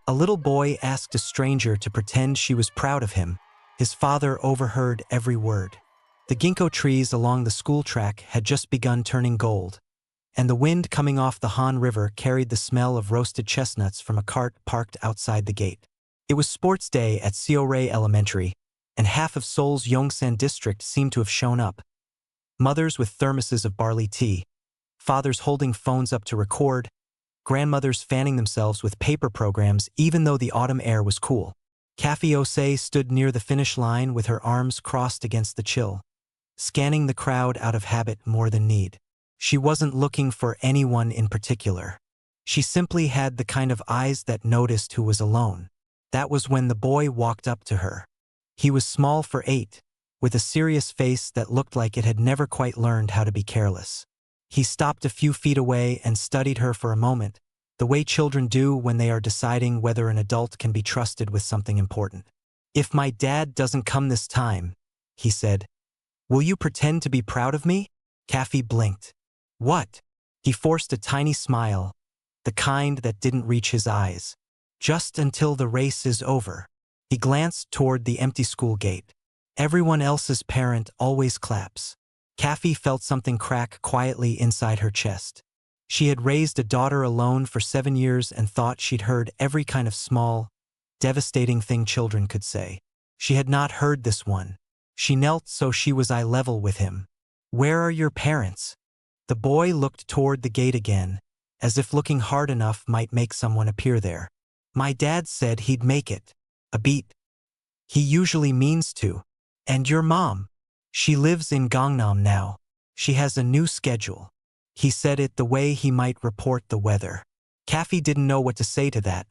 A little boy asked a stranger to pretend she was proud of him. His father overheard every word. The ginkgo trees along the school track had just begun turning gold, and the wind coming off the Han River carried the smell of roasted chestnuts from a cart parked outside the gate. It was sports day at Seoul Elementary, and half of Seoul's Yongsan district seemed to have shown up. Mothers with thermoses of barley tea, fathers holding phones up to record, grandmothers fanning themselves with paper programs even though the autumn air was cool. Kaffy Osei stood near the finish line with her arms crossed against the chill, scanning the crowd out of habit more than need. She wasn't looking for anyone in particular. She simply had the kind of eyes that noticed who was alone. That was when the boy walked up to her. He was small for 8, with a serious face that looked like it had never quite learned how to be careless. He stopped a few feet away and studied her for a moment, the way children do when they are deciding whether an adult can be trusted with something important. "If my dad doesn't come this time," he said, "will you pretend to be proud of me?" Kaffy blinked. "What?" He forced a tiny smile, the kind that didn't reach his eyes. "Just until the race is over." He glanced toward the empty school gate. Everyone else's parent always claps. Kaffy felt something crack quietly inside her chest. She had raised a daughter alone for 7 years and thought she'd heard every kind of small, devastating thing children could say. She had not heard this one. She knelt so she was eye level with him. "Where are your parents?" The boy looked toward the gate again, as if looking hard enough might make someone appear there. "My dad said he'd make it. A beat. He usually means to. And your mom? She lives in Gangnam now. She has a new schedule." He said it the way he might report the weather. Kaffy didn't know what to say to that,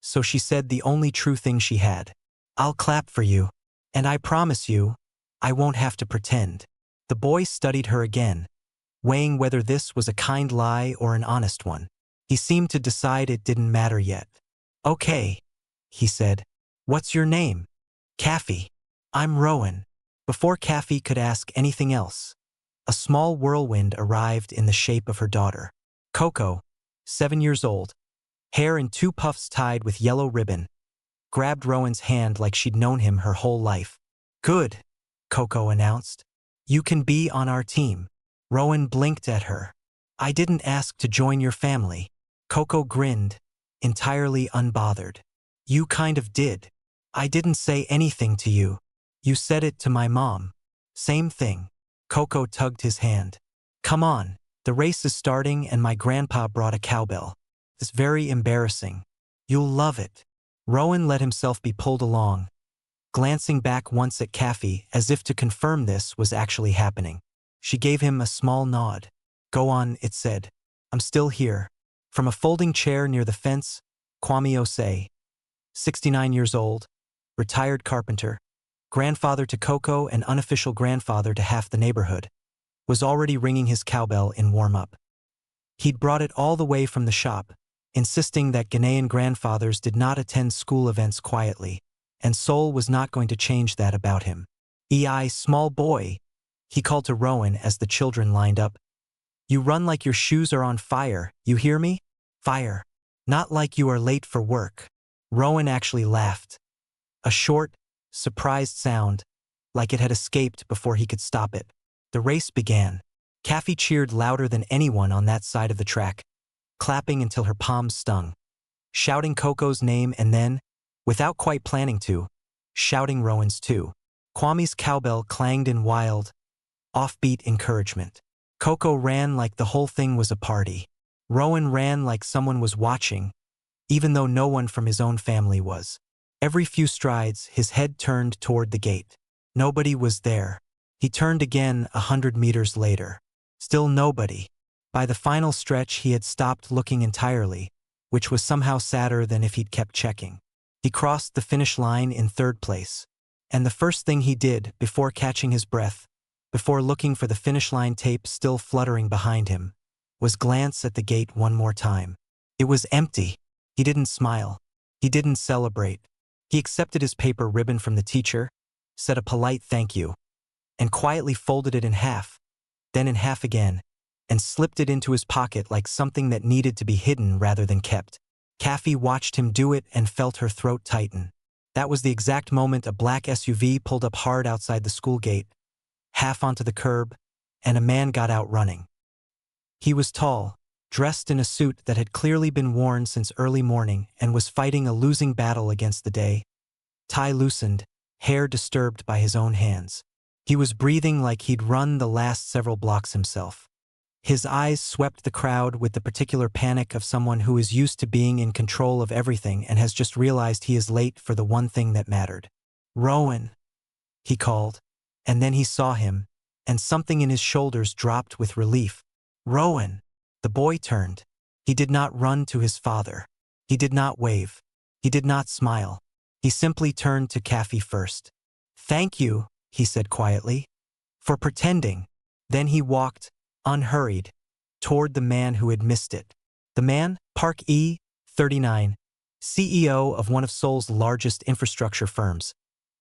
so she said the only true thing she had. "I'll clap for you. And I promise you, I won't have to pretend." The boy studied her again, weighing whether this was a kind lie or an honest one. He seemed to decide it didn't matter yet. "Okay," he said. "What's your name?" "Kaffy." "I'm Rowan." Before Kaffy could ask anything else, a small whirlwind arrived in the shape of her daughter. Coco, 7 years old, hair in 2 puffs tied with yellow ribbon, grabbed Rowan's hand like she'd known him her whole life. "Good," Coco announced. "You can be on our team." Rowan blinked at her. "I didn't ask to join your family." Coco grinned, entirely unbothered. "You kind of did. I didn't say anything to you. You said it to my mom." "Same thing." Coco tugged his hand. "Come on, the race is starting and my grandpa brought a cowbell. It's very embarrassing. You'll love it." Rowan let himself be pulled along, glancing back once at Kaffy as if to confirm this was actually happening. She gave him a small nod. "Go on," it said. "I'm still here." From a folding chair near the fence, Kwame Osei, 69 years old, retired carpenter, grandfather to Coco and unofficial grandfather to half the neighborhood, was already ringing his cowbell in warm-up. He'd brought it all the way from the shop, insisting that Ghanaian grandfathers did not attend school events quietly, and Seoul was not going to change that about him. Small boy," he called to Rowan as the children lined up. "You run like your shoes are on fire, you hear me? Fire. Not like you are late for work." Rowan actually laughed. A short, surprised sound, like it had escaped before he could stop it. The race began. Kaffy cheered louder than anyone on that side of the track, clapping until her palms stung, shouting Coco's name and then, without quite planning to, shouting Rowan's too. Kwame's cowbell clanged in wild, offbeat encouragement. Coco ran like the whole thing was a party. Rowan ran like someone was watching, even though no one from his own family was. Every few strides, his head turned toward the gate. Nobody was there. He turned again 100 meters later. Still nobody. By the final stretch, he had stopped looking entirely, which was somehow sadder than if he'd kept checking. He crossed the finish line in 3rd place, and the first thing he did, before catching his breath, before looking for the finish line tape still fluttering behind him, was glance at the gate one more time. It was empty. He didn't smile. He didn't celebrate. He accepted his paper ribbon from the teacher, said a polite thank you, and quietly folded it in half, then in half again, and slipped it into his pocket like something that needed to be hidden rather than kept. Kaffy watched him do it and felt her throat tighten. That was the exact moment a black SUV pulled up hard outside the school gate, half onto the curb, and a man got out running. He was tall, dressed in a suit that had clearly been worn since early morning and was fighting a losing battle against the day, tie loosened, hair disturbed by his own hands. He was breathing like he'd run the last several blocks himself. His eyes swept the crowd with the particular panic of someone who is used to being in control of everything and has just realized he is late for the one thing that mattered. "Rowan," he called, and then he saw him, and something in his shoulders dropped with relief. "Rowan!" The boy turned. He did not run to his father. He did not wave. He did not smile. He simply turned to Kaffy first. "Thank you," he said quietly, "for pretending." Then he walked, unhurried, toward the man who had missed it. The man, Park E, 39, CEO of one of Seoul's largest infrastructure firms.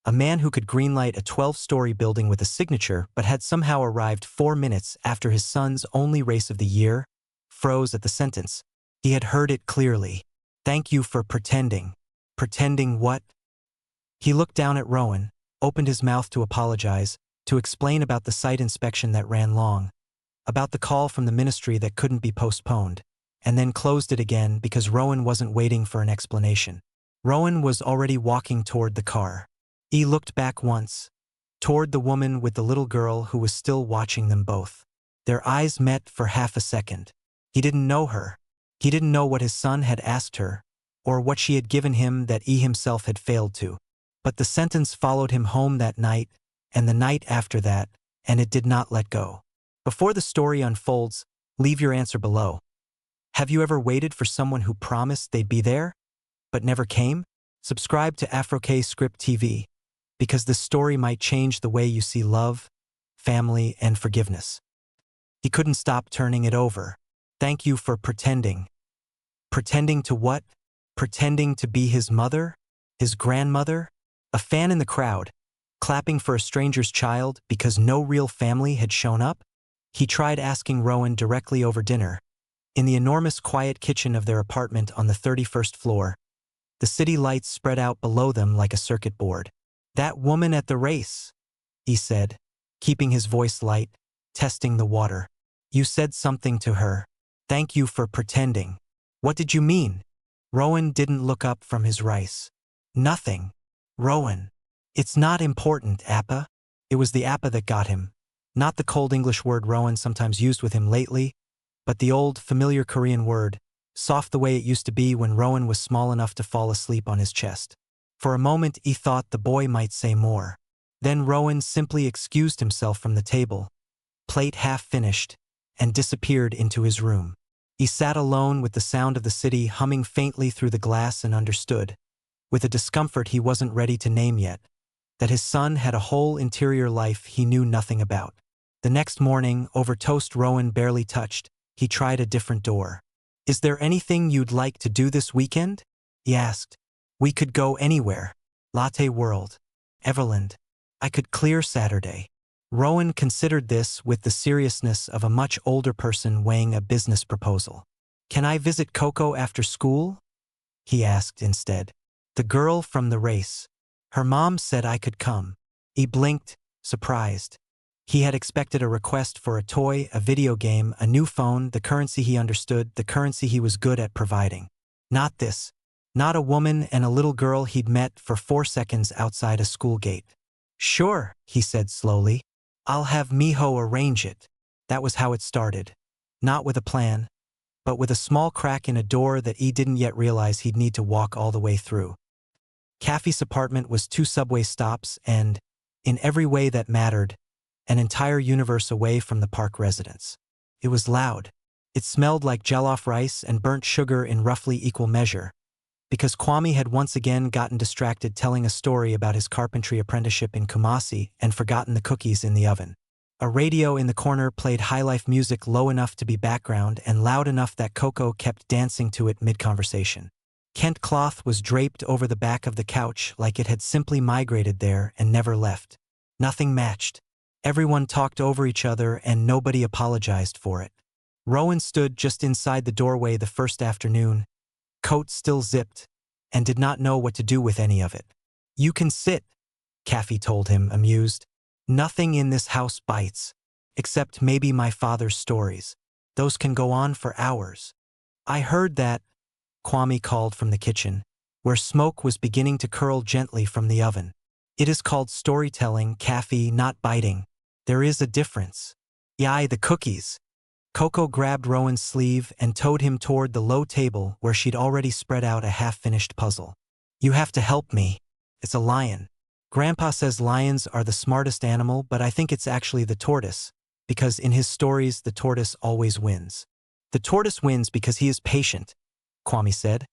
A man who could greenlight a 12-story building with a signature but had somehow arrived 4 minutes after his son's only race of the year, froze at the sentence. He had heard it clearly. "Thank you for pretending." Pretending what? He looked down at Rowan, opened his mouth to apologize, to explain about the site inspection that ran long, about the call from the ministry that couldn't be postponed, and then closed it again because Rowan wasn't waiting for an explanation. Rowan was already walking toward the car. He looked back once, toward the woman with the little girl who was still watching them both. Their eyes met for half a second. He didn't know her. He didn't know what his son had asked her, or what she had given him that he himself had failed to. But the sentence followed him home that night, and the night after that, and it did not let go. Before the story unfolds, leave your answer below. Have you ever waited for someone who promised they'd be there, but never came? Subscribe to AfroK Script TV, because this story might change the way you see love, family, and forgiveness. He couldn't stop turning it over. "Thank you for pretending." Pretending to what? Pretending to be his mother? His grandmother? A fan in the crowd, clapping for a stranger's child because no real family had shown up? He tried asking Rowan directly over dinner. In the enormous quiet kitchen of their apartment on the 31st floor, the city lights spread out below them like a circuit board. "That woman at the race," he said, keeping his voice light, testing the water. "You said something to her. Thank you for pretending." "What did you mean?" Rowan didn't look up from his rice. "Nothing. Rowan. It's not important, Appa." It was the Appa that got him. Not the cold English word Rowan sometimes used with him lately, but the old, familiar Korean word, soft the way it used to be when Rowan was small enough to fall asleep on his chest. For a moment he thought the boy might say more. Then Rowan simply excused himself from the table, plate half finished, and disappeared into his room. He sat alone with the sound of the city humming faintly through the glass and understood, with a discomfort he wasn't ready to name yet, that his son had a whole interior life he knew nothing about. The next morning, over toast Rowan barely touched, he tried a different door. "Is there anything you'd like to do this weekend?" he asked. "We could go anywhere. Latte World. Everland. I could clear Saturday." Rowan considered this with the seriousness of a much older person weighing a business proposal. "Can I visit Coco after school?" he asked instead. "The girl from the race. Her mom said I could come." He blinked, surprised. He had expected a request for a toy, a video game, a new phone, the currency he understood, the currency he was good at providing. Not this. Not a woman and a little girl he'd met for 4 seconds outside a school gate. "Sure," he said slowly. "I'll have Miho arrange it." That was how it started. Not with a plan, but with a small crack in a door that he didn't yet realize he'd need to walk all the way through. Kaffy's apartment was 2 subway stops and, in every way that mattered, an entire universe away from the park residence. It was loud. It smelled like jollof rice and burnt sugar in roughly equal measure, because Kwame had once again gotten distracted telling a story about his carpentry apprenticeship in Kumasi and forgotten the cookies in the oven. A radio in the corner played high-life music low enough to be background and loud enough that Coco kept dancing to it mid-conversation. Kent cloth was draped over the back of the couch like it had simply migrated there and never left. Nothing matched. Everyone talked over each other and nobody apologized for it. Rowan stood just inside the doorway the first afternoon, coat still zipped, and did not know what to do with any of it. "You can sit," Kaffy told him, amused. "Nothing in this house bites, except maybe my father's stories. Those can go on for hours." "I heard that," Kwame called from the kitchen, where smoke was beginning to curl gently from the oven. "It is called storytelling, Kaffy, not biting. There is a difference." "Yai, the cookies." Coco grabbed Rowan's sleeve and towed him toward the low table where she'd already spread out a half-finished puzzle. "You have to help me. It's a lion. Grandpa says lions are the smartest animal, but I think it's actually the tortoise, because in his stories the tortoise always wins." "The tortoise wins because he is patient," Kwame said,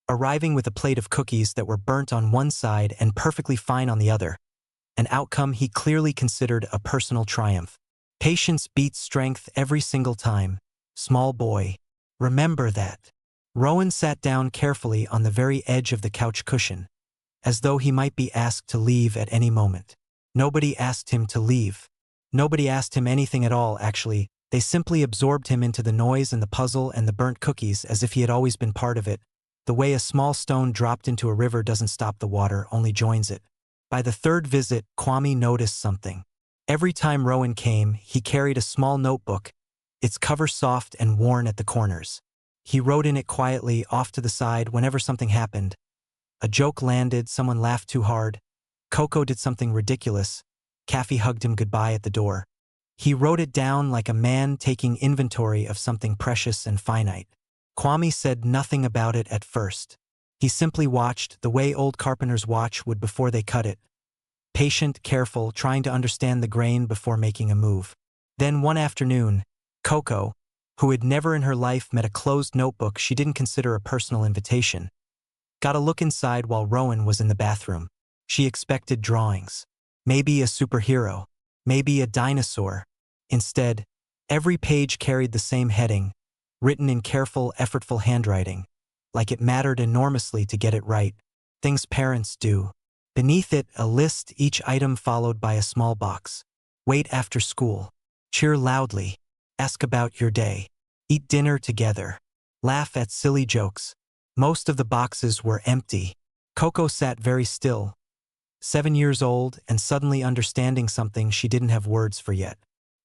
arriving with a plate of cookies that were burnt on one side and perfectly fine on the other, an outcome he clearly considered a personal triumph. "Patience beats strength every single time, small boy. Remember that." Rowan sat down carefully on the very edge of the couch cushion, as though he might be asked to leave at any moment. Nobody asked him to leave. Nobody asked him anything at all, actually. They simply absorbed him into the noise and the puzzle and the burnt cookies as if he had always been part of it. The way a small stone dropped into a river doesn't stop the water, only joins it. By the third visit, Kwame noticed something. Every time Rowan came, he carried a small notebook, its cover soft and worn at the corners. He wrote in it quietly, off to the side, whenever something happened. A joke landed, someone laughed too hard, Coco did something ridiculous, Kaffy hugged him goodbye at the door. He wrote it down like a man taking inventory of something precious and finite. Kwame said nothing about it at first. He simply watched, the way old carpenters watch wood before they cut it. Patient, careful, trying to understand the grain before making a move. Then one afternoon, Coco, who had never in her life met a closed notebook she didn't consider a personal invitation, got a look inside while Rowan was in the bathroom. She expected drawings. Maybe a superhero. Maybe a dinosaur. Instead, every page carried the same heading, written in careful, effortful handwriting, like it mattered enormously to get it right. Things parents do. Beneath it, a list, each item followed by a small box. Wait after school. Cheer loudly. Ask about your day. Eat dinner together. Laugh at silly jokes. Most of the boxes were empty. Coco sat very still, 7 years old and suddenly understanding something she didn't have words for yet.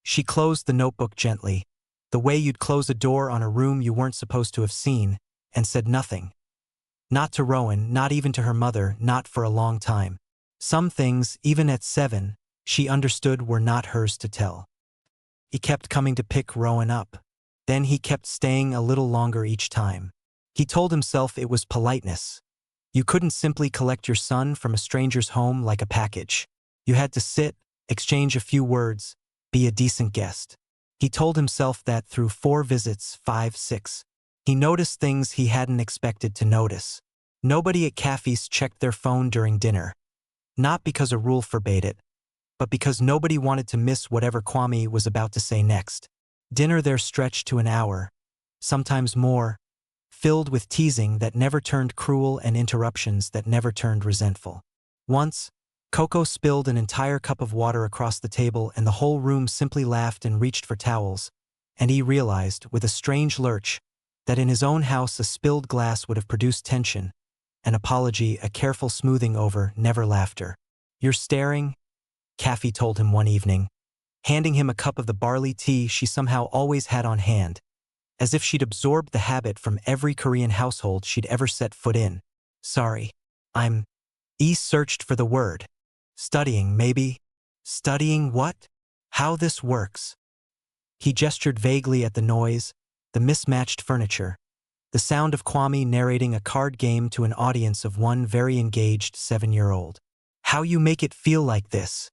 She closed the notebook gently, the way you'd close a door on a room you weren't supposed to have seen, and said nothing. Not to Rowan, not even to her mother, not for a long time. Some things, even at 7, she understood were not hers to tell. He kept coming to pick Rowan up. Then he kept staying a little longer each time. He told himself it was politeness. You couldn't simply collect your son from a stranger's home like a package. You had to sit, exchange a few words, be a decent guest. He told himself that through 4 visits, 5, 6. He noticed things he hadn't expected to notice. Nobody at Kaffy's checked their phone during dinner. Not because a rule forbade it, but because nobody wanted to miss whatever Kwame was about to say next. Dinner there stretched to an hour, sometimes more, filled with teasing that never turned cruel and interruptions that never turned resentful. Once, Coco spilled an entire cup of water across the table and the whole room simply laughed and reached for towels, and he realized, with a strange lurch, that in his own house a spilled glass would have produced tension, an apology, a careful smoothing over, never laughter. "You're staring," Kaffy told him one evening, handing him a cup of the barley tea she somehow always had on hand, as if she'd absorbed the habit from every Korean household she'd ever set foot in. "Sorry. He searched for the word. "Studying, maybe." "Studying what? How this works?" He gestured vaguely at the noise, the mismatched furniture, the sound of Kwame narrating a card game to an audience of one very engaged 7-year-old. "How you make it feel like this."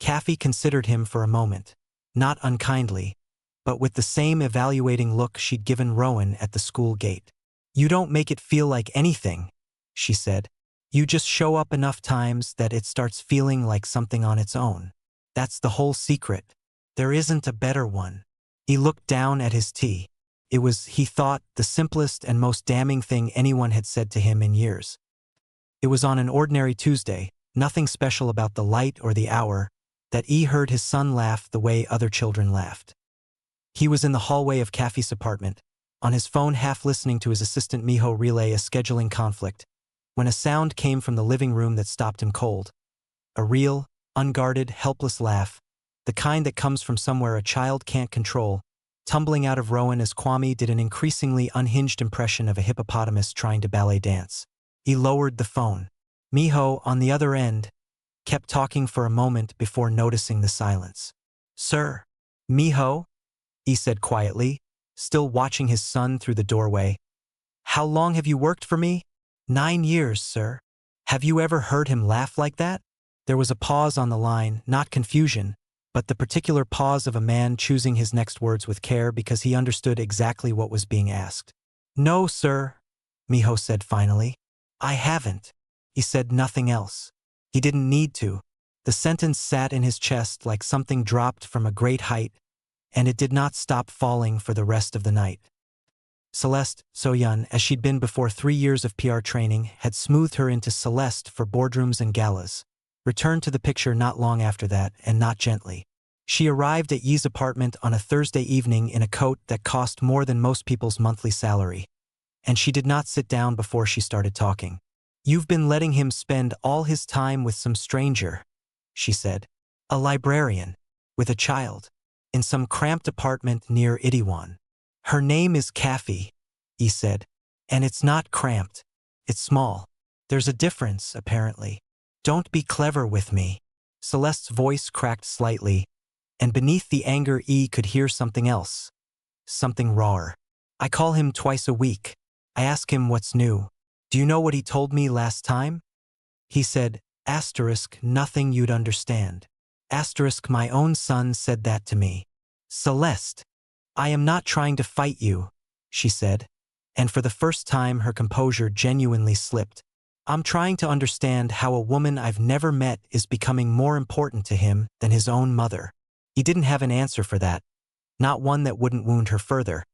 Kaffy considered him for a moment, not unkindly, but with the same evaluating look she'd given Rowan at the school gate. "You don't make it feel like anything," she said. "You just show up enough times that it starts feeling like something on its own. That's the whole secret. There isn't a better one." He looked down at his tea. It was, he thought, the simplest and most damning thing anyone had said to him in years. It was on an ordinary Tuesday, nothing special about the light or the hour, that he heard his son laugh the way other children laughed. He was in the hallway of Kaffy's apartment, on his phone half listening to his assistant Miho relay a scheduling conflict, when a sound came from the living room that stopped him cold. A real, unguarded, helpless laugh, the kind that comes from somewhere a child can't control, tumbling out of Rowan as Kwame did an increasingly unhinged impression of a hippopotamus trying to ballet dance. He lowered the phone. Miho, on the other end, kept talking for a moment before noticing the silence. "Sir." "Miho?" he said quietly, still watching his son through the doorway. "How long have you worked for me?" "9 years, sir." "Have you ever heard him laugh like that?" There was a pause on the line, not confusion, but the particular pause of a man choosing his next words with care because he understood exactly what was being asked. "No, sir," Miho said finally. "I haven't." He said nothing else. He didn't need to. The sentence sat in his chest like something dropped from a great height, and it did not stop falling for the rest of the night. Celeste, so young as she'd been before 3 years of PR training, had smoothed her into Celeste for boardrooms and galas. Returned to the picture not long after that, and not gently. She arrived at Yi's apartment on a Thursday evening in a coat that cost more than most people's monthly salary. And she did not sit down before she started talking. "You've been letting him spend all his time with some stranger," she said. "A librarian. With a child. In some cramped apartment near Itaewon. Her name is Kaffy," he said. "And it's not cramped. It's small. There's a difference, apparently. Don't be clever with me." Celeste's voice cracked slightly, and beneath the anger could hear something else. Something rawer. "I call him twice a week. I ask him what's new. Do you know what he told me last time? He said, nothing you'd understand. My own son said that to me." "Celeste, I am not trying to fight you," she said, and for the first time her composure genuinely slipped. "I'm trying to understand how a woman I've never met is becoming more important to him than his own mother." He didn't have an answer for that, not one that wouldn't wound her further.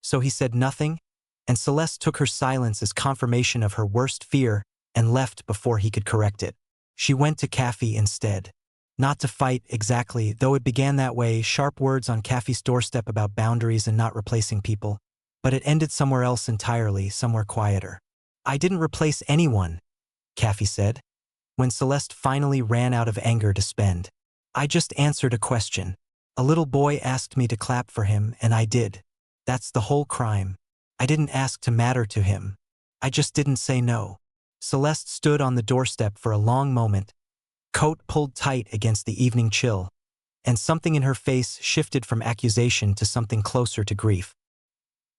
So he said nothing, and Celeste took her silence as confirmation of her worst fear and left before he could correct it. She went to Kaffy instead. Not to fight exactly, though it began that way, sharp words on Kaffy's doorstep about boundaries and not replacing people, but it ended somewhere else entirely, somewhere quieter. "I didn't replace anyone," Kaffy said, when Celeste finally ran out of anger to spend. "I just answered a question. A little boy asked me to clap for him, and I did. That's the whole crime. I didn't ask to matter to him. I just didn't say no." Celeste stood on the doorstep for a long moment, coat pulled tight against the evening chill, and something in her face shifted from accusation to something closer to grief.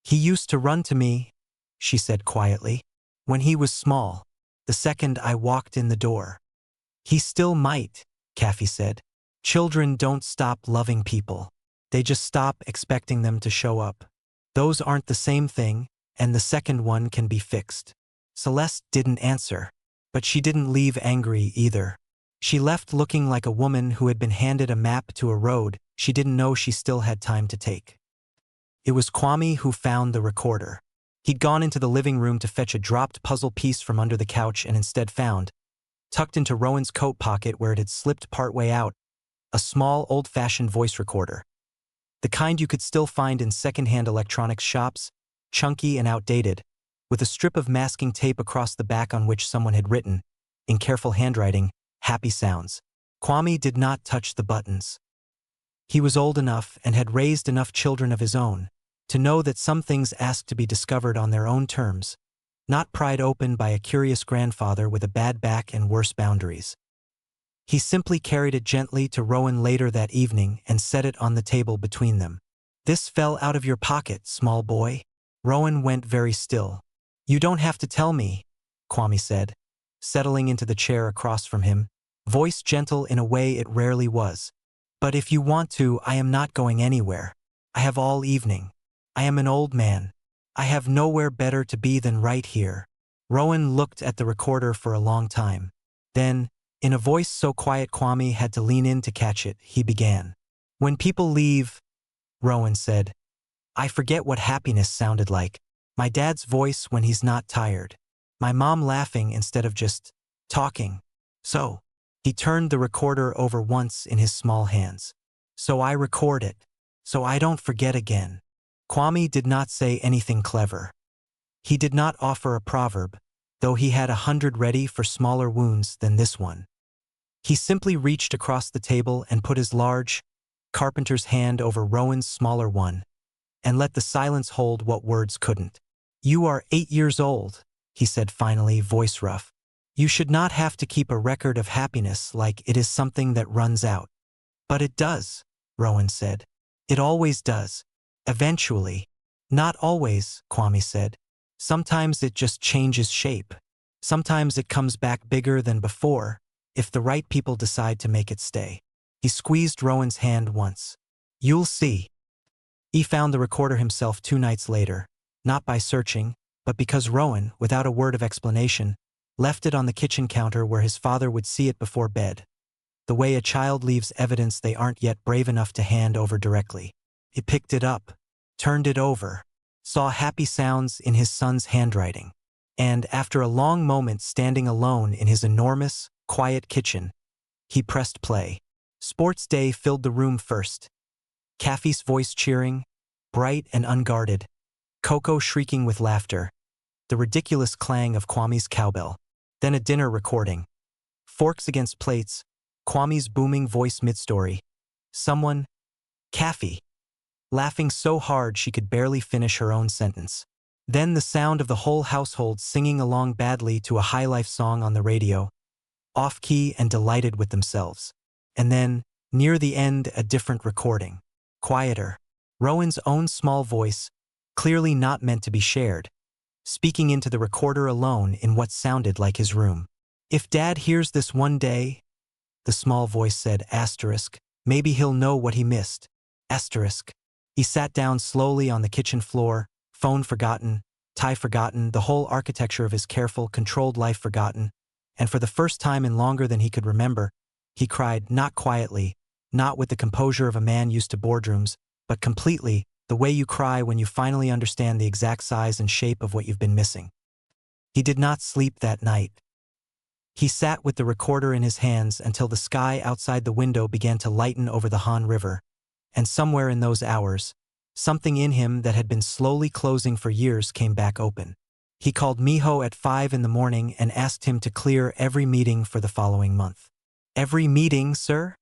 "He used to run to me," she said quietly, "when he was small, the second I walked in the door." "He still might," Kaffy said. "Children don't stop loving people. They just stop expecting them to show up. Those aren't the same thing, and the second one can be fixed." Celeste didn't answer, but she didn't leave angry either. She left looking like a woman who had been handed a map to a road she didn't know she still had time to take. It was Kwame who found the recorder. He'd gone into the living room to fetch a dropped puzzle piece from under the couch and instead found, tucked into Rowan's coat pocket where it had slipped partway out, a small old-fashioned voice recorder. The kind you could still find in second-hand electronics shops, chunky and outdated, with a strip of masking tape across the back on which someone had written, in careful handwriting, "Happy sounds." Kwame did not touch the buttons. He was old enough and had raised enough children of his own to know that some things asked to be discovered on their own terms, not pried open by a curious grandfather with a bad back and worse boundaries. He simply carried it gently to Rowan later that evening and set it on the table between them. "This fell out of your pocket, small boy." Rowan went very still. "You don't have to tell me," Kwame said, settling into the chair across from him, voice gentle in a way it rarely was. "But if you want to, I am not going anywhere. I have all evening. I am an old man. I have nowhere better to be than right here." Rowan looked at the recorder for a long time. Then, in a voice so quiet Kwame had to lean in to catch it, he began. "When people leave," Rowan said, "I forget what happiness sounded like. My dad's voice when he's not tired. My mom laughing instead of just talking. So," he turned the recorder over once in his small hands. "So I record it. So I don't forget again. Kwame did not say anything clever. He did not offer a proverb, though he had 100 ready for smaller wounds than this one. He simply reached across the table and put his large, carpenter's hand over Rowan's smaller one, and let the silence hold what words couldn't. "You are 8 years old," he said finally, voice rough. "You should not have to keep a record of happiness like it is something that runs out." "But it does," Rowan said. "It always does. Eventually." "Not always," Kwame said. "Sometimes it just changes shape. Sometimes it comes back bigger than before, if the right people decide to make it stay." He squeezed Rowan's hand once. "You'll see." He found the recorder himself 2 nights later, not by searching, but because Rowan, without a word of explanation, left it on the kitchen counter where his father would see it before bed. The way a child leaves evidence they aren't yet brave enough to hand over directly. He picked it up, turned it over, saw happy sounds in his son's handwriting, and after a long moment standing alone in his enormous, quiet kitchen, he pressed play. Sports Day filled the room first. Kaffy's voice cheering, bright and unguarded, Coco shrieking with laughter, the ridiculous clang of Kwame's cowbell. Then a dinner recording. Forks against plates, Kwame's booming voice mid-story. Someone, Kaffy, laughing so hard she could barely finish her own sentence. Then the sound of the whole household singing along badly to a high-life song on the radio, off-key and delighted with themselves. And then, near the end, a different recording. Quieter. Rowan's own small voice, clearly not meant to be shared, speaking into the recorder alone in what sounded like his room. "If Dad hears this one day," the small voice said, asterisk, "maybe he'll know what he missed." Asterisk. He sat down slowly on the kitchen floor, phone forgotten, tie forgotten, the whole architecture of his careful, controlled life forgotten, and for the first time in longer than he could remember, he cried, not quietly, not with the composure of a man used to boardrooms, but completely, the way you cry when you finally understand the exact size and shape of what you've been missing. He did not sleep that night. He sat with the recorder in his hands until the sky outside the window began to lighten over the Han River, and somewhere in those hours, something in him that had been slowly closing for years came back open. He called Miho at 5 in the morning and asked him to clear every meeting for the following month. "Every meeting, sir?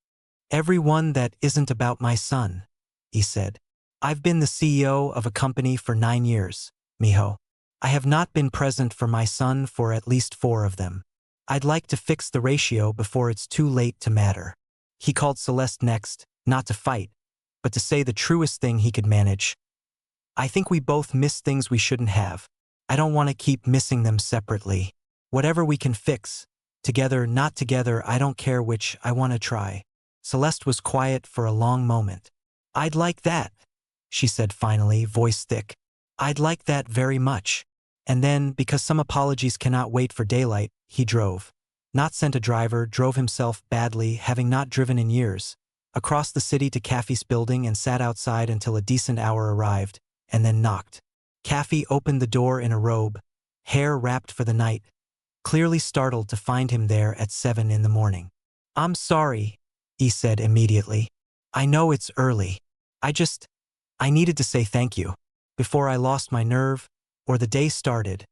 Every one that isn't about my son," he said. "I've been the CEO of a company for 9 years, Miho. I have not been present for my son for at least 4 of them. I'd like to fix the ratio before it's too late to matter." He called Celeste next, not to fight, but to say the truest thing he could manage. "I think we both miss things we shouldn't have. I don't want to keep missing them separately. Whatever we can fix, together, not together, I don't care which, I want to try." Celeste was quiet for a long moment. "I'd like that," she said finally, voice thick. "I'd like that very much." And then, because some apologies cannot wait for daylight, he drove. Not sent a driver, drove himself badly, having not driven in years, across the city to Kaffy's building and sat outside until a decent hour arrived, and then knocked. Kaffy opened the door in a robe, hair wrapped for the night, clearly startled to find him there at 7 in the morning. "I'm sorry," he said immediately. "I know it's early. I needed to say thank you, before I lost my nerve, or the day started,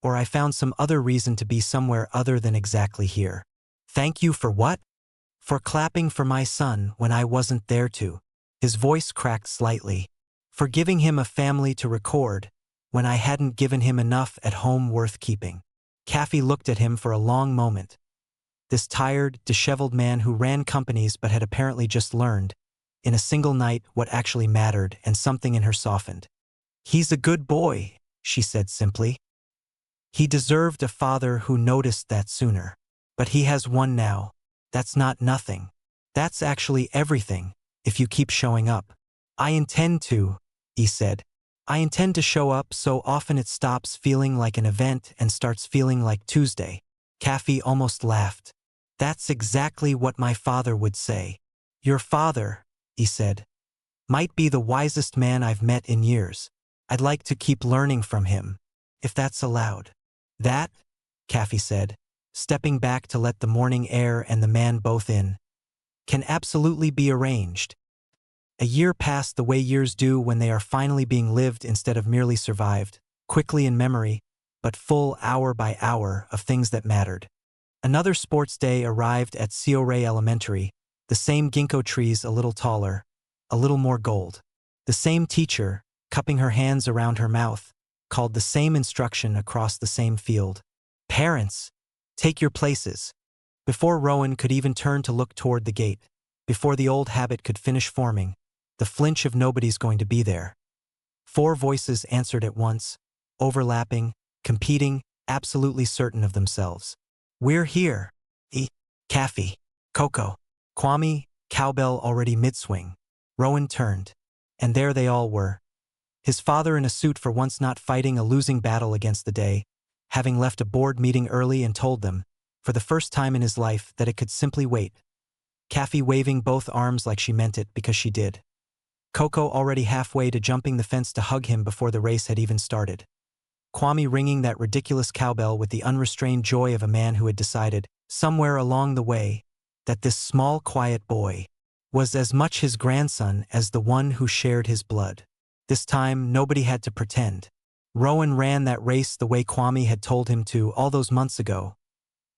or I found some other reason to be somewhere other than exactly here." "Thank you for what?" "For clapping for my son when I wasn't there to." His voice cracked slightly. "For giving him a family to record, when I hadn't given him enough at home worth keeping." Kaffy looked at him for a long moment. This tired, disheveled man who ran companies but had apparently just learned, in a single night, what actually mattered, and something in her softened. "He's a good boy," she said simply. "He deserved a father who noticed that sooner. But he has one now. That's not nothing. That's actually everything, if you keep showing up." "I intend to," he said. "I intend to show up so often it stops feeling like an event and starts feeling like Tuesday." Kaffy almost laughed. "That's exactly what my father would say." "Your father," he said, "might be the wisest man I've met in years. I'd like to keep learning from him, if that's allowed." "That," Kaffy said, stepping back to let the morning air and the man both in, "can absolutely be arranged." A year passed the way years do when they are finally being lived instead of merely survived, quickly in memory, but full hour by hour of things that mattered. Another sports day arrived at Seoul Elementary, the same ginkgo trees a little taller, a little more gold. The same teacher, cupping her hands around her mouth, called the same instruction across the same field. Parents, take your places. Before Rowan could even turn to look toward the gate, before the old habit could finish forming, the flinch of nobody's going to be there. 4 voices answered at once, overlapping, competing, absolutely certain of themselves. We're here. Kaffy, Coco, Kwame, cowbell already mid-swing. Rowan turned, and there they all were. His father in a suit for once not fighting a losing battle against the day, having left a board meeting early and told them, for the first time in his life, that it could simply wait. Kaffy waving both arms like she meant it because she did. Coco already halfway to jumping the fence to hug him before the race had even started. Kwame ringing that ridiculous cowbell with the unrestrained joy of a man who had decided, somewhere along the way, that this small quiet boy was as much his grandson as the one who shared his blood. This time, nobody had to pretend. Rowan ran that race the way Kwame had told him to all those months ago.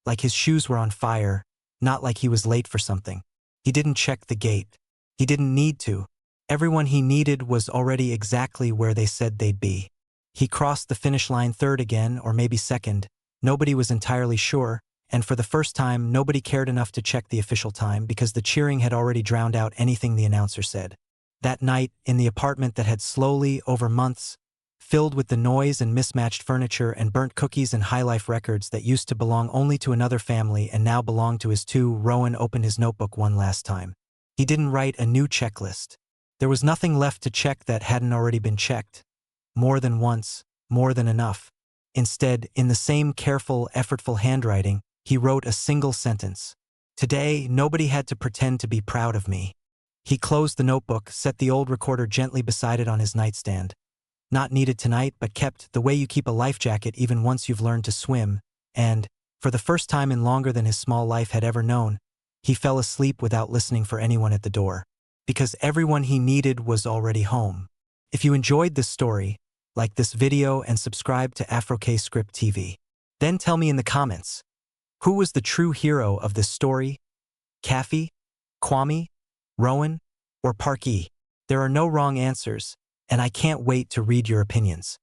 Like his shoes were on fire, not like he was late for something. He didn't check the gate. He didn't need to. Everyone he needed was already exactly where they said they'd be. He crossed the finish line third again, or maybe second. Nobody was entirely sure, and for the first time, nobody cared enough to check the official time because the cheering had already drowned out anything the announcer said. That night, in the apartment that had slowly, over months, filled with the noise and mismatched furniture and burnt cookies and high-life records that used to belong only to another family and now belonged to his two, Rowan opened his notebook one last time. He didn't write a new checklist. There was nothing left to check that hadn't already been checked. More than once, more than enough. Instead, in the same careful, effortful handwriting, he wrote a single sentence. Today, nobody had to pretend to be proud of me. He closed the notebook, set the old recorder gently beside it on his nightstand. Not needed tonight, but kept the way you keep a life jacket even once you've learned to swim, and, for the first time in longer than his small life had ever known, he fell asleep without listening for anyone at the door. Because everyone he needed was already home. If you enjoyed this story, like this video and subscribe to Afro-K Script TV. Then tell me in the comments, who was the true hero of this story? Kaffy, Kwame, Rowan, or Parky? There are no wrong answers, and I can't wait to read your opinions.